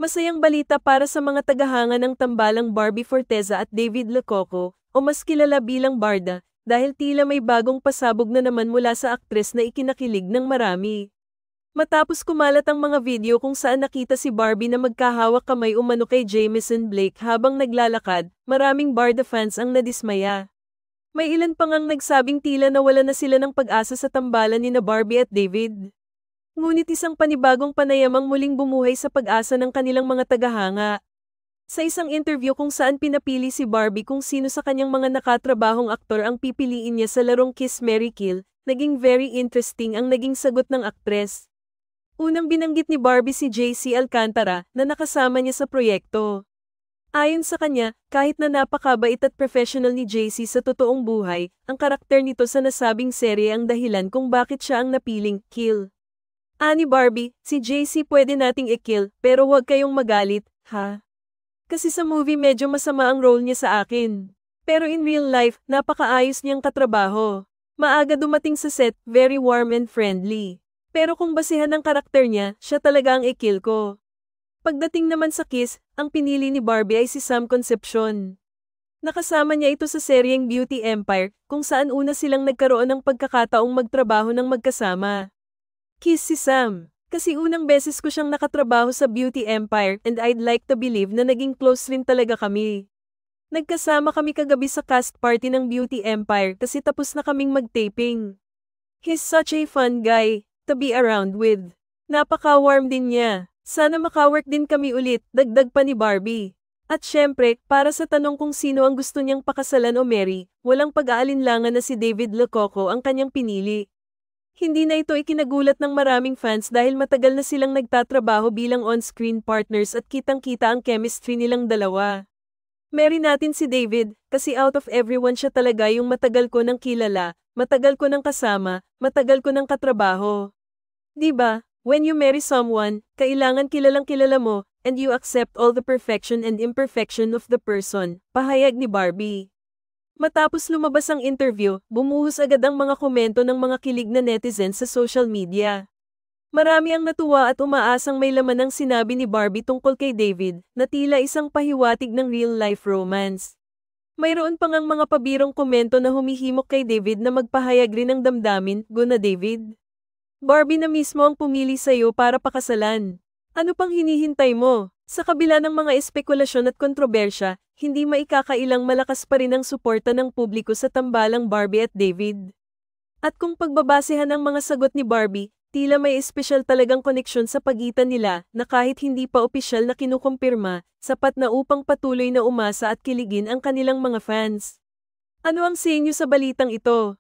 Masayang balita para sa mga tagahanga ng tambalang Barbie Forteza at David Lococo, o mas kilala bilang Barda, dahil tila may bagong pasabog na naman mula sa aktres na ikinakilig ng marami. Matapos kumalat ang mga video kung saan nakita si Barbie na magkahawak kamay umano kay Jameson Blake habang naglalakad, maraming Barda fans ang nadismaya. May ilan pang ang nagsabing tila nawala na sila ng pag-asa sa tambalan ni na Barbie at David. Ngunit isang panibagong panayamang muling bumuhay sa pag-asa ng kanilang mga tagahanga. Sa isang interview kung saan pinapili si Barbie kung sino sa kanyang mga nakatrabahong aktor ang pipiliin niya sa larong Kiss Marry Kill, naging very interesting ang naging sagot ng aktres. Unang binanggit ni Barbie si JC Alcantara na nakasama niya sa proyekto. Ayon sa kanya, kahit na napakabait at professional ni JC sa totoong buhay, ang karakter nito sa nasabing serye ang dahilan kung bakit siya ang napiling kill. Ani Barbie, si JC pwede nating i-kill, pero huwag kayong magalit, ha? Kasi sa movie medyo masama ang role niya sa akin. Pero in real life, napakaayos niyang katrabaho. Maaga dumating sa set, very warm and friendly. Pero kung basihan ng karakter niya, siya talaga ang i-kill ko. Pagdating naman sa Kiss, ang pinili ni Barbie ay si Sam Concepcion. Nakasama niya ito sa seryeng Beauty Empire, kung saan una silang nagkaroon ng pagkakataong magtrabaho ng magkasama. Kiss si Sam. Kasi unang beses ko siyang nakatrabaho sa Beauty Empire and I'd like to believe na naging close rin talaga kami. Nagkasama kami kagabi sa cast party ng Beauty Empire kasi tapos na kaming mag-taping. He's such a fun guy to be around with. Napaka-warm din niya. Sana makawork din kami ulit, dagdag pa ni Barbie. At syempre, para sa tanong kung sino ang gusto niyang pakasalan o marry, walang pag-aalinlangan na si David Lococo ang kanyang pinili. Hindi na ito ikinagulat ng maraming fans dahil matagal na silang nagtatrabaho bilang on-screen partners at kitang-kita ang chemistry nilang dalawa. Marry natin si David, kasi out of everyone siya talaga yung matagal ko nang kilala, matagal ko nang kasama, matagal ko nang katrabaho. Diba, when you marry someone, kailangan kilalang kilala mo, and you accept all the perfection and imperfection of the person, pahayag ni Barbie. Matapos lumabas ang interview, bumuhos agad ang mga komento ng mga kilig na netizens sa social media. Marami ang natuwa at umaasang may laman ang sinabi ni Barbie tungkol kay David, na tila isang pahiwatig ng real-life romance. Mayroon pang ang mga pabirong komento na humihimok kay David na magpahayag rin ng damdamin, go na David. Barbie na mismo ang pumili sa'yo para pakasalan. Ano pang hinihintay mo? Sa kabila ng mga espekulasyon at kontrobersya, hindi maikakailang malakas pa rin ang suporta ng publiko sa tambalang Barbie at David. At kung pagbabasehan ang mga sagot ni Barbie, tila may espesyal talagang koneksyon sa pagitan nila na kahit hindi pa opisyal na kinukumpirma, sapat na upang patuloy na umasa at kiligin ang kanilang mga fans. Ano ang sa inyo sa balitang ito?